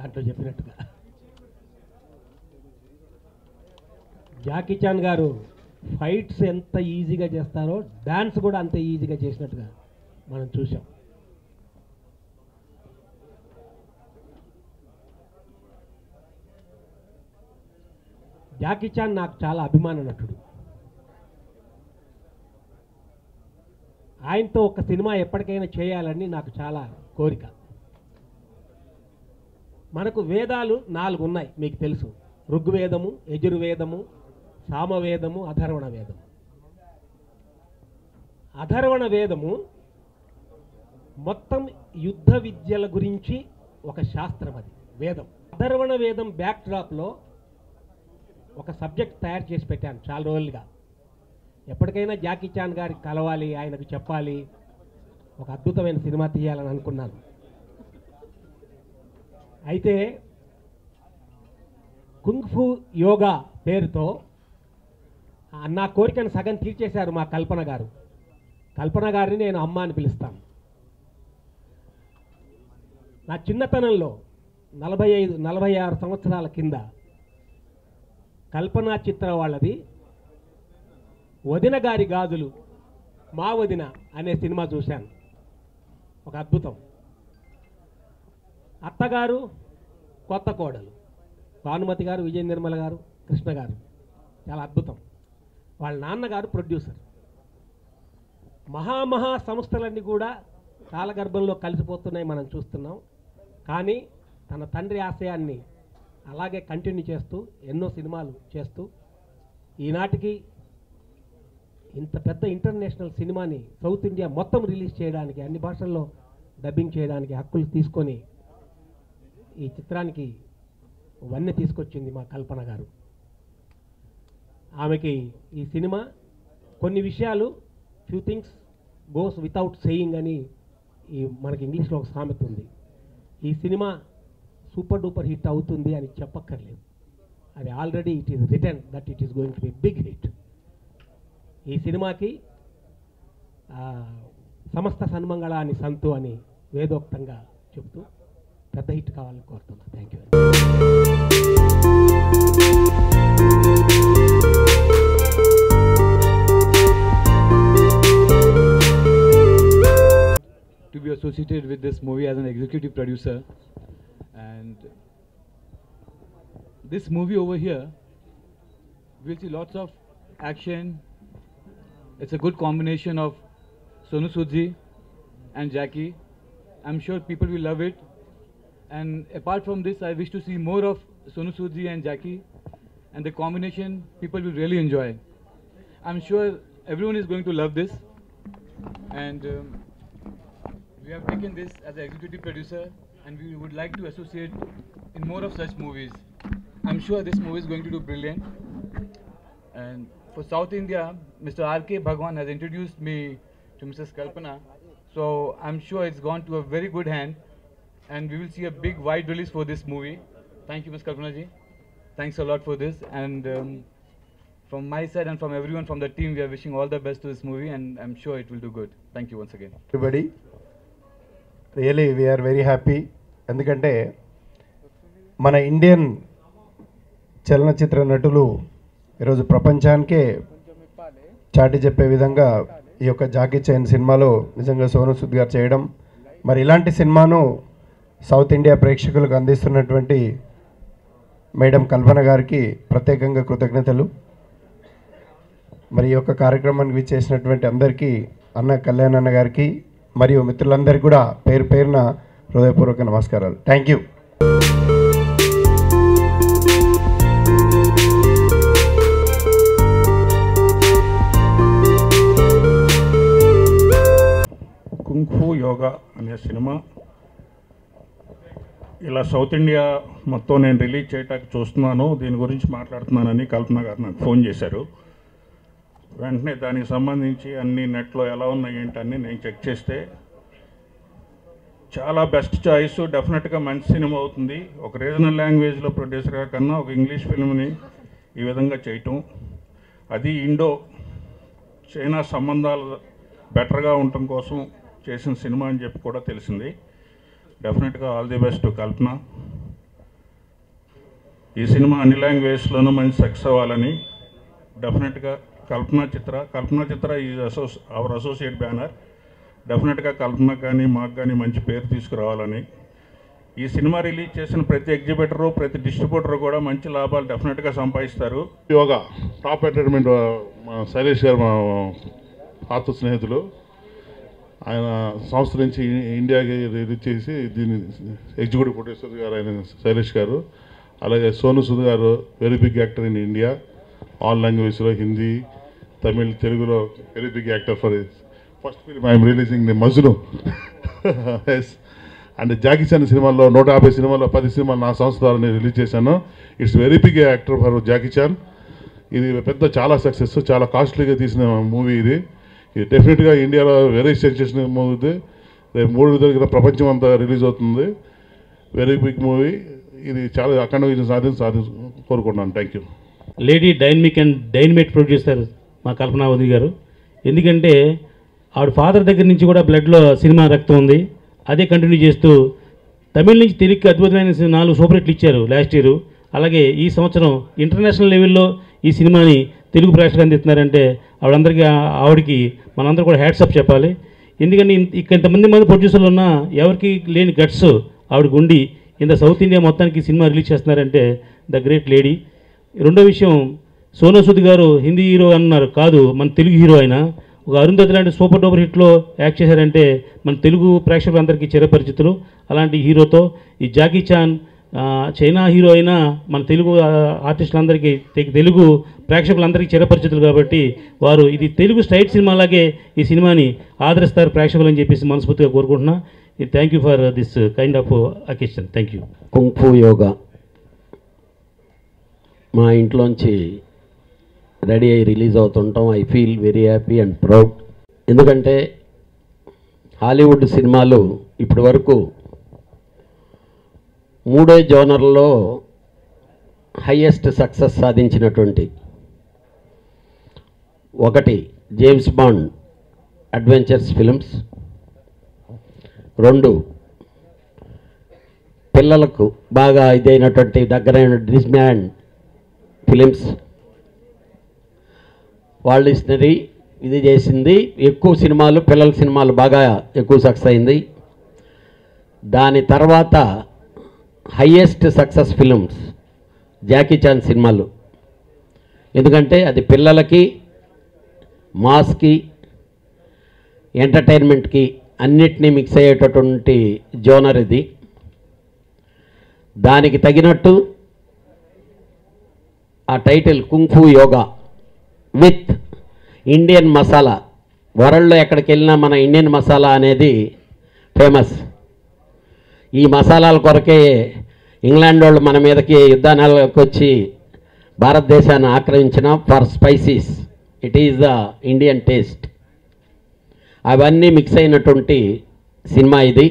దాంట్లో చెప్పినట్టుగా. Jackie Chan గారు ఫైట్స్ ఎంత ఈజీగా చేస్తారో డాన్స్ కూడా అంత ఈజీగా చేసినట్టుగా మనం చూసాం. జాకీ చాన్ నాకు చాలా అభిమాన నటుడు. ఆయనతో ఒక సినిమా ఎప్పటికైనా చేయాలని నాకు చాలా కోరిక. మనకు వేదాలు 4 ఉన్నాయి, మీకు తెలుసు. ఋగ్వేదము, యజుర్వేదము, సామవేదము, అథర్వణ వేదము. అథర్వణ వేదము మొత్తం యుద్ధ విద్యల గురించి ఒక శాస్త్రం, అది వేదం. అథర్వణ వేదం బ్యాక్ డ్రాప్లో ఒక సబ్జెక్ట్ తయారు చేసి పెట్టాను చాలా రోజులుగా. ఎప్పటికైనా జాకీ చాన్ గారికి కలవాలి, ఆయనకు చెప్పాలి, ఒక అద్భుతమైన సినిమా తీయాలని అనుకున్నాను. అయితే కుంగ్ఫు యోగా పేరుతో నా కోరికను సగం తీర్చేశారు మా కల్పన గారు. కల్పన గారిని నేను అమ్మ అని పిలుస్తాను. నా చిన్నతనంలో 45-46 సంవత్సరాల కింద కల్పనా చిత్ర వాళ్ళది వదిన గారి గాజులు మా వదిన అనే సినిమా చూశాను. ఒక అద్భుతం. అత్తగారు, కొత్త కోడలు, భానుమతి గారు, విజయ నిర్మల గారు, కృష్ణ గారు, చాలా అద్భుతం. వాళ్ళ నాన్నగారు ప్రొడ్యూసర్. మహా సంస్థలన్నీ కూడా కాలగర్భంలో కలిసిపోతున్నాయి, మనం చూస్తున్నాం. కానీ తన తండ్రి ఆశయాన్ని అలాగే కంటిన్యూ చేస్తూ ఎన్నో సినిమాలు చేస్తూ ఈనాటికి ఇంత పెద్ద ఇంటర్నేషనల్ సినిమాని సౌత్ ఇండియా మొత్తం రిలీజ్ చేయడానికి, అన్ని భాషల్లో డబ్బింగ్ చేయడానికి హక్కులు తీసుకొని ఈ చిత్రానికి వన్నె తీసుకొచ్చింది మా కల్పన గారు. ఆమెకి ఈ సినిమా కొన్ని విషయాలు, few things goes without saying అని మనకి ఇంగ్లీష్లో ఒక సామెత ఉంది. ఈ సినిమా సూపర్ డూపర్ హిట్ అవుతుంది అని చెప్పక్కర్లేదు. అది already it is return that it is going to be big hit. ఈ సినిమాకి సమస్త సన్మంగళాన్ని సంతు అని వేదోక్తంగా చెప్తూ పెద్ద హిట్ కావాలని కోరుతున్నాను. Thank you. To be associated with this movie as an executive producer, and this movie over here, we'll see lots of action. It's a good combination of Sonu Sood ji and Jackie. I'm sure people will love it. And apart from this, I wish to see more of Sonu Sood ji and Jackie, and the combination people will really enjoy. I'm sure everyone is going to love this, and we have taken this as an executive producer, and we would like to associate in more of such movies. I'm sure this movie is going to do brilliant. And for South India, Mr. R.K. Bhagwan has introduced me to Mrs. Kalpana, so I'm sure it's gone to a very good hand, and we will see a big wide release for this movie. Thank you, Ms. Kalpana ji. Thanks a lot for this, and from my side and from everyone from the team, we are wishing all the best to this movie, and I'm sure it will do good. Thank you once again. Everybody, really we are very happy. ఎందుకంటే మన Indian చలనచిత్ర నటులు ఈరోజు ప్రపంచానికే చాటి చెప్పే విధంగా ఈ యొక్క జాకీ చాన్ సినిమాలో నిజంగా సోను సూద్ గారు చేయడం, మరి ఇలాంటి సినిమాను సౌత్ ఇండియా ప్రేక్షకులకు అందిస్తున్నటువంటి మేడం కల్పన గారికి ప్రత్యేకంగా కృతజ్ఞతలు. మరి ఈ యొక్క కార్యక్రమానికి విచ్చేసినటువంటి అందరికీ, అన్న కళ్యాణ్ అన్న గారికి మరియు మిత్రులందరికీ కూడా పేరు పేరున హృదయపూర్వక నమస్కారాలు. Thank you. కుంగ్ఫు యోగా అనే సినిమా ఇలా సౌత్ ఇండియా మొత్తం నేను రిలీజ్ చేయటానికి చూస్తున్నాను, దీని గురించి మాట్లాడుతున్నానని కల్పన గారు నాకు ఫోన్ చేశారు. వెంటనే దానికి సంబంధించి అన్ని నెట్లో ఎలా ఉన్నాయి ఏంటని నేను చెక్ చేస్తే చాలా బెస్ట్ చాయిస్, డెఫినెట్గా మంచి సినిమా అవుతుంది. ఒక రీజనల్ లాంగ్వేజ్లో ప్రొడ్యూసర్గా కన్నా ఒక ఇంగ్లీష్ ఫిల్మ్ని ఈ విధంగా చేయటం, అది ఇండో చైనా సంబంధాలు బెటర్గా ఉండటం కోసం చేసిన సినిమా అని చెప్పి కూడా తెలిసింది. డెఫినెట్గా ఆల్ ది బెస్ట్ కల్పన. ఈ సినిమా అన్ని లాంగ్వేజ్లోనూ మంచి సక్సెస్ అవ్వాలని డెఫినెట్గా కల్పనా చిత్ర ఈజ్ అవర్ అసోసియేట్ బ్యానర్. డెఫినెట్గా కల్పన కానీ మాకు కానీ మంచి పేరు తీసుకురావాలని, ఈ సినిమా రిలీజ్ చేసిన ప్రతి ఎగ్జిబిటరు ప్రతి డిస్ట్రిబ్యూటర్ కూడా మంచి లాభాలు డెఫినెట్గా సంపాదిస్తారు. యోగా టాప్ ఎంటర్టైన్మెంట్ మా శైలేష్ గారు, మా ఆత్మ స్నేహితులు, ఆయన సంస్థ నుంచి ఇండియాకి రిలీజ్ చేసి దీన్ని ఎగ్జిక్యూటివ్ ప్రొడ్యూసర్ గారు ఆయన శైలేష్ గారు. అలాగే సోను సూద్ గారు, very big actor in India, all లాంగ్వేజ్లో హిందీ, తమిళ్, తెలుగులో very big actor for first film I'm releasing the Majnu. Yes. And Jackie Chan సినిమాల్లో 150 సినిమాల్లో 10 సినిమాలు నా సంస్థ ద్వారా నేను రిలీజ్ చేశాను. It's very big actor for Jackie Chan. ఇది పెద్ద చాలా సక్సెస్, చాలా కాస్ట్లీగా తీసిన మూవీ ఇది. ఇది డెఫినెట్గా ఇండియాలో వెరీ సెన్సేషన్ మూవీ ఇది. రేపు 3 దగ్గర ప్రపంచం అంతా రిలీజ్ అవుతుంది. వెరీ బిగ్ మూవీ ఇది. చాలా అఖండ విజయం సాధించి కోరుకుంటున్నాను. Thank you. Lady dynamic and dynamite producer మా కల్పనావతి గారు. ఎందుకంటే ఆవిడ ఫాదర్ దగ్గర నుంచి కూడా బ్లడ్లో సినిమా రక్తం ఉంది. అదే కంటిన్యూ చేస్తూ తమిళ నుంచి తెలుగుకి అద్భుతమైన 4 సూపర్ హిట్లు ఇచ్చారు లాస్ట్ ఇయర్. అలాగే ఈ సంవత్సరం ఇంటర్నేషనల్ లెవెల్లో ఈ సినిమాని తెలుగు ప్రేక్షకులు అందిస్తున్నారంటే ఆవిడకి మనందరూ కూడా హ్యాట్సప్ చెప్పాలి. ఎందుకంటే ఇంతమంది ప్రొడ్యూసర్లు ఉన్నా ఎవరికి లేని గట్స్ ఆవిడకి ఉండి ఇంత సౌత్ ఇండియా మొత్తానికి సినిమా రిలీజ్ చేస్తున్నారంటే ద గ్రేట్ లేడీ. రెండో విషయం, సోను సూద్ గారు హిందీ హీరో అన్నారు, కాదు మన తెలుగు హీరో. ఆయన ఒక అరుంధతి లాంటి సూపర్ డూపర్ హిట్లో యాక్ట్ చేశారంటే మన తెలుగు ప్రేక్షకులందరికీ చిరపరిచితులు. అలాంటి హీరోతో ఈ జాకీ చాన్ చైనా హీరో అయినా మన తెలుగు ఆర్టిస్టులందరికీ, తెలుగు ప్రేక్షకులందరికీ చిరపరిచితులు కాబట్టి వారు ఇది తెలుగు స్ట్రైట్ సినిమాలాగే ఈ సినిమాని ఆదరిస్తారు ప్రేక్షకులు అని చెప్పేసి మనస్ఫూర్తిగా కోరుకుంటున్నా. Thank you for this kind of occasion. Thank you. Kung Fu Yoga మా ఇంట్లోంచి రెడీ అయ్యి రిలీజ్ అవుతుంటాం. I feel very happy and proud. ఎందుకంటే హాలీవుడ్ సినిమాలు ఇప్పటి వరకు 3 జోనర్లలో హైయెస్ట్ సక్సెస్ సాధించినటువంటి, ఒకటి జేమ్స్ బాండ్ అడ్వెంచర్స్ ఫిల్మ్స్, 2 పిల్లలకు బాగా ఇదైనటువంటి దగ్గరైన డిస్మ్యాన్ ఫిలిమ్స్. వాళ్ళు ఇచ్చినది ఇది చేసింది. ఎక్కువ సినిమాలు పిల్లల సినిమాలు బాగా ఎక్కువ సక్సెస్ అయింది. దాని తర్వాత highest success films Jackie Chan సినిమాలు. ఎందుకంటే అది పిల్లలకి, మాస్కి, ఎంటర్టైన్మెంట్కి అన్నిటినీ మిక్స్ అయ్యేటటువంటి జోనర్ ఇది. దానికి తగినట్టు ఆ title kung fu yoga with Indian masala. వరల్డ్లో ఎక్కడికి వెళ్ళినా మన ఇండియన్ మసాలా అనేది ఫేమస్. ఈ మసాలాల కొరకే ఇంగ్లాండ్ వాళ్ళు మన మీదకి యుద్ధానికి వచ్చి భారతదేశాన్ని ఆక్రమించిన for spices. It is the Indian taste. అవన్నీ మిక్స్ అయినటువంటి సినిమా ఇది.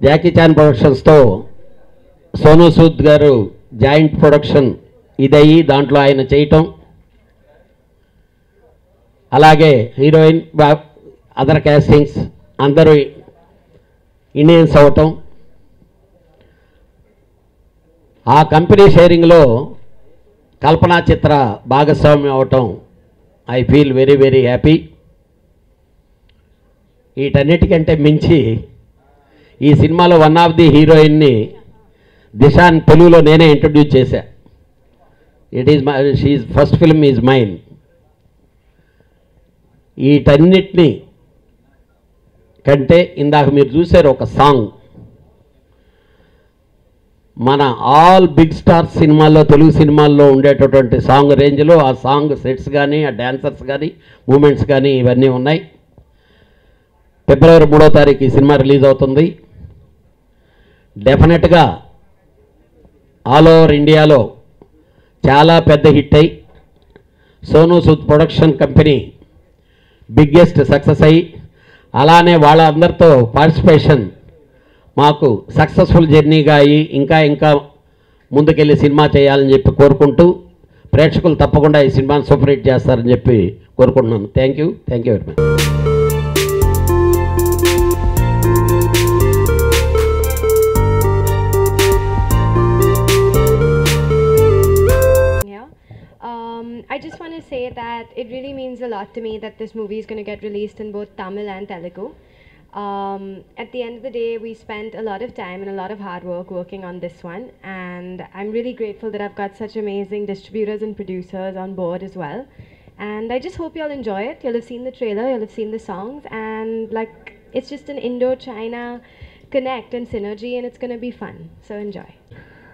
జాకీ చాన్ ప్రొడక్షన్స్తో సోను సూద్ గారు జాయింట్ ప్రొడక్షన్ ఇదయ్యి దాంట్లో ఆయన చేయటం, అలాగే హీరోయిన్, అదర్ క్యాస్టింగ్స్ అందరూ ఇండియన్స్ అవటం, ఆ కంపెనీ షేరింగ్లో కల్పనా చిత్ర భాగస్వామ్యం అవటం, I feel very very happy. వీటన్నిటికంటే మించి ఈ సినిమాలో వన్ ఆఫ్ ది హీరోయిన్ని దిశాన్ తెలుగులో నేనే ఇంట్రడ్యూస్ చేశా. It is she first film is mine. వీటన్నిటినీ కంటే ఇందాక మీరు చూశారు ఒక సాంగ్, మన ఆల్ బిగ్ స్టార్స్ సినిమాల్లో, తెలుగు సినిమాల్లో ఉండేటటువంటి సాంగ్ రేంజ్లో ఆ సాంగ్ సెట్స్ కానీ, ఆ డ్యాన్సర్స్ కానీ, మూమెంట్స్ కానీ ఇవన్నీ ఉన్నాయి. ఫిబ్రవరి 3వ తారీఖు ఈ సినిమా రిలీజ్ అవుతుంది. డెఫినెట్గా ఆల్ ఓవర్ ఇండియాలో చాలా పెద్ద హిట్ అయ్యి Sonu Sood production company biggest success అయ్యి, అలానే వాళ్ళందరితో పార్టిసిపేషన్ మాకు సక్సెస్ఫుల్ జర్నీగా అయ్యి ఇంకా ఇంకా ముందుకెళ్ళి సినిమా చేయాలని చెప్పి కోరుకుంటూ, ప్రేక్షకులు తప్పకుండా ఈ సినిమాని సూపర్ హిట్ చేస్తారని చెప్పి కోరుకుంటున్నాను. Thank you very much. say that it really means a lot to me that this movie is going to get released in both Tamil and Telugu. At the end of the day, we spent a lot of time and a lot of hard work working on this one, and I'm really grateful that I've got such amazing distributors and producers on board as well. And I just hope you'll enjoy it. You'll have seen the trailer, you'll have seen the songs, and like it's just an Indo-China connect and synergy, and it's going to be fun. So enjoy.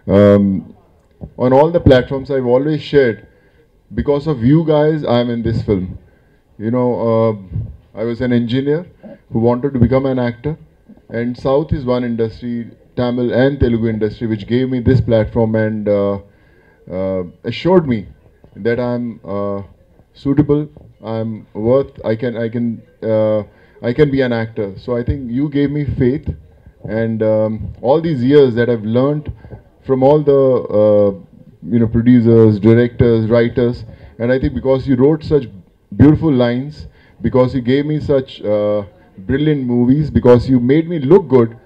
On all the platforms, I've always shared, because of you guys, I'm in this film. You know, I was an engineer who wanted to become an actor, and South is one industry, Tamil and Telugu industry, which gave me this platform and assured me that I'm suitable, I'm worth, I can be an actor. So I think you gave me faith, and all these years that I've learned from all the producers, directors, writers, and I think because you wrote such beautiful lines, because you gave me such brilliant movies, because you made me look good,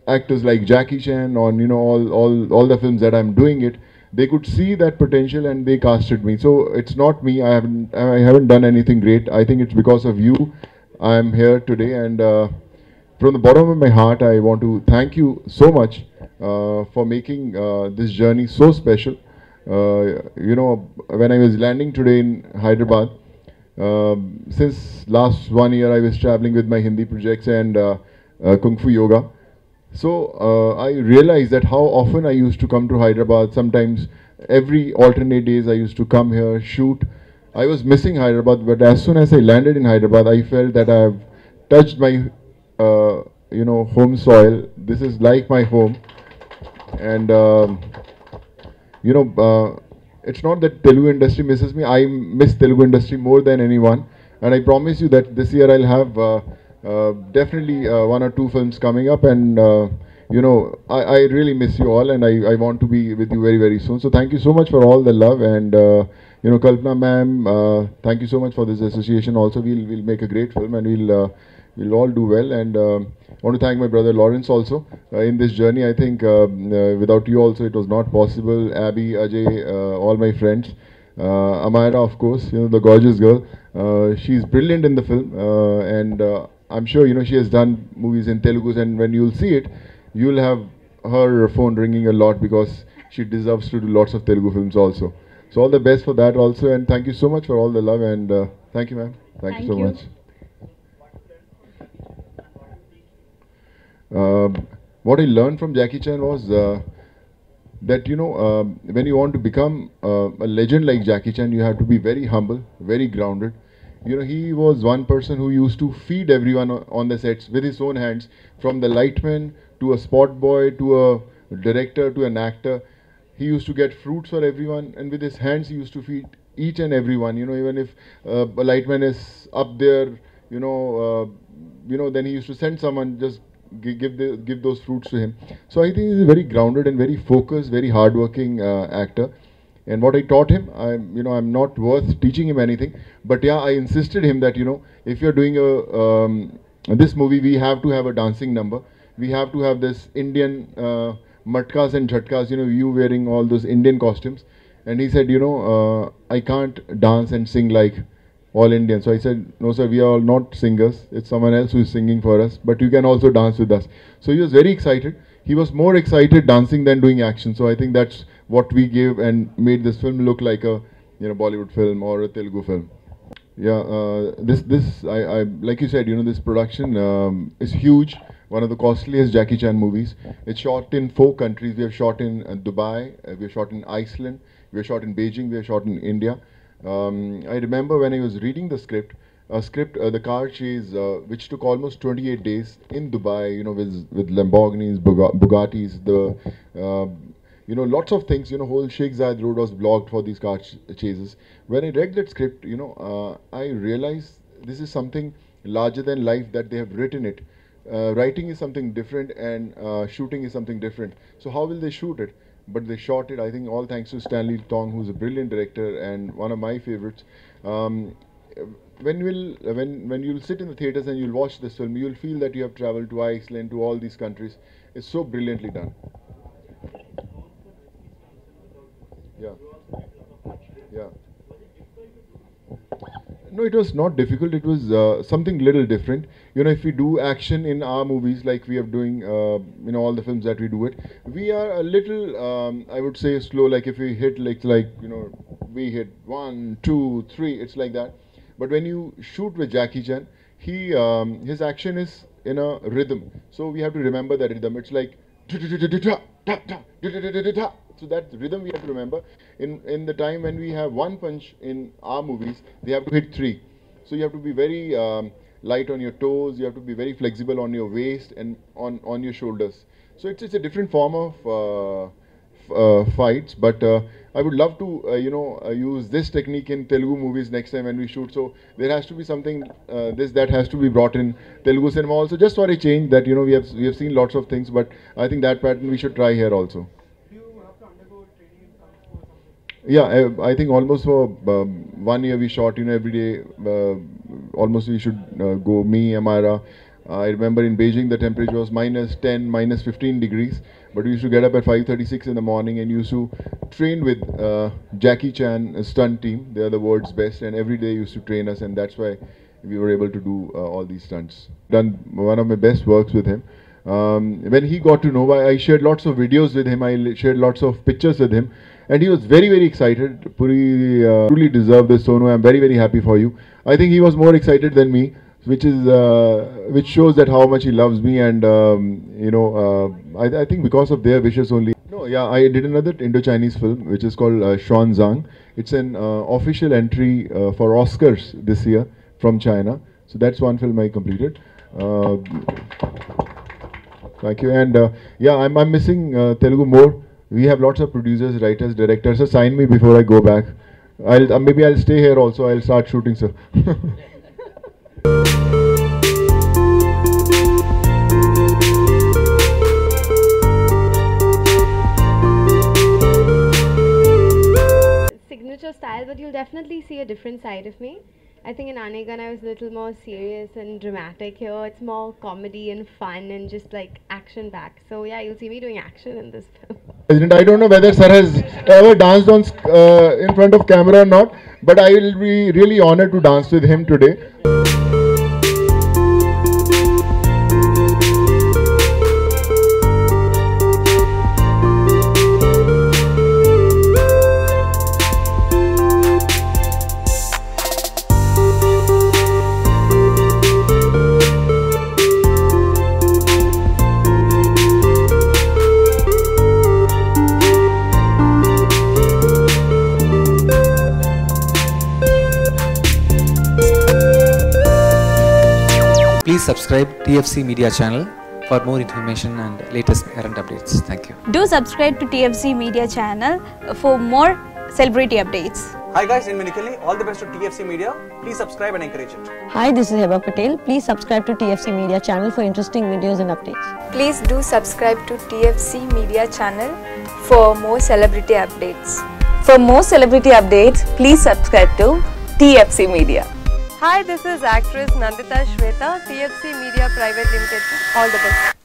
actors like Jackie Chan on all the films that I'm doing it, they could see that potential and they casted me. So it's not me. I haven't done anything great. I think it's because of you I'm here today, and from the bottom of my heart, I want to thank you so much for making this journey so special. When I was landing today in Hyderabad, since last 1 year I was traveling with my Hindi projects and Kung Fu Yoga. So I realized that how often I used to come to Hyderabad. Sometimes every alternate days I used to come here, shoot. I was missing Hyderabad, but as soon as I landed in Hyderabad, I felt that I have touched my home soil. This is like my home, and it's not that Telugu industry misses me. I miss Telugu industry more than anyone, and I promise you that this year I'll have definitely 1 or 2 films coming up, and I really miss you all, and I want to be with you very, very soon. So thank you so much for all the love, and Kalpana ma'am, thank you so much for this association. Also, we'll make a great film, and we'll all do well. And I want to thank my brother Lawrence also in this journey. I think without you also it was not possible. Abby, Ajay, all my friends. Amira, of course, the gorgeous girl. She's brilliant in the film, and I'm sure she has done movies in Telugu, and when you'll see it, you'll have her phone ringing a lot, because she deserves to do lots of Telugu films also. So all the best for that also, and thank you so much for all the love, and thank you, ma'am. Thank you so much. What I learned from Jackie Chan was that when you want to become a legend like Jackie Chan, you have to be very humble, very grounded. He was one person who used to feed everyone on the sets with his own hands, from the lightman to a spot boy to a director to an actor. He used to get fruits for everyone, and with his hands he used to feed each and everyone. Even if a lightman is up there, then he used to send someone, just give those fruits to him. So I think he's a very grounded and very focused, very hardworking actor. And what I taught him, I'm not worth teaching him anything, but yeah, I insisted him that if you're doing this movie, we have to have a dancing number. We have to have this Indian matkas and jhatkas, you wearing all those Indian costumes. And he said, I can't dance and sing like all Indians. So I said, no sir, we are all not singers. It's someone else who is singing for us, but you can also dance with us. So he was very excited. He was more excited dancing than doing action. So I think that's what we gave and made this film look like a Bollywood film or a Telugu film. Yeah, I like you said, this production is huge. One of the costliest Jackie Chan movies. It's shot in 4 countries. We have shot in Dubai, we have shot in Iceland, we have shot in Beijing, we have shot in India. I remember when I was reading the script, the car chase, which took almost 28 days in Dubai, with Lamborghinis, Bugattis, lots of things, whole Sheikh Zayed road was blocked for these car chases. When I read that script, I realized this is something larger than life that they have written it. Writing is something different, and shooting is something different. So how will they shoot it? But they shot it, I think, all thanks to Stanley Tong, who's a brilliant director and one of my favorites. When you'll sit in the theaters and you'll watch this film, you'll feel that you have traveled to Iceland, to all these countries. It's so brilliantly done. Yeah. Yeah. No, it was not difficult. It was something little different. You know, if we do action in our movies, like we are doing, you know, all the films that we do it, we are a little, I would say, slow. Like if we hit, like you know, we hit 1, 2, 3. It's like that. But when you shoot with Jackie Chan, he his action is in a rhythm. So we have to remember that rhythm. It's like so that rhythm we have to remember. In the time when we have one punch in our movies, they have to hit 3. So you have to be very light on your toes. You have to be very flexible on your waist and on your shoulders. So it's a different form of fights. But I would love to you know use this technique in Telugu movies next time when we shoot. So there has to be something that has to be brought in Telugu cinema also, just for a change. That you know we have seen lots of things, but I think that pattern we should try here also. Yeah, I think almost for 1 year we shot, you know, every day, almost we should go, me, Amira. I remember in Beijing the temperature was -10, -15 degrees, but we used to get up at 5:36 in the morning and used to train with Jackie Chan stunt team. They are the world's best, and every day used to train us, and that's why we were able to do all these stunts. Done one of my best works with him. When he got to know, I shared lots of videos with him, I shared lots of pictures with him, and he was very, very excited. Puri truly deserved this, Sonu. I'm very, very happy for you. I think he was more excited than me, which shows that how much he loves me, and you know, I think because of their wishes only. No, yeah, I did another Indo-Chinese film which is called Xuanzang. It's an official entry for Oscars this year from China. So that's one film I completed. Thank you. And yeah, I'm missing Telugu more. We have lots of producers, writers, directors. So sign me before I go back. Maybe I'll stay here also. I'll start shooting, sir. Signature style, but you'll definitely see a different side of me. I think in Anegan I was a little more serious and dramatic. Here it's more comedy and fun and just like action packed. So yeah, you'll see me doing action in this film. President, I don't know whether sir has ever danced on in front of camera or not, but I will be really honored to dance with him today. Please subscribe TFC Media channel for more information and latest current updates. Thank you. Do subscribe to TFC Media channel for more celebrity updates. Hi guys, in Minikali, all the best to TFC Media. Please subscribe and encourage it. Hi, this is Heba Patel. Please subscribe to TFC Media channel for interesting videos and updates. Please do subscribe to TFC Media channel for more celebrity updates. For more celebrity updates, please subscribe to TFC Media. Hi, this is actress Nandita Shweta, TFC Media Private Limited. All the best.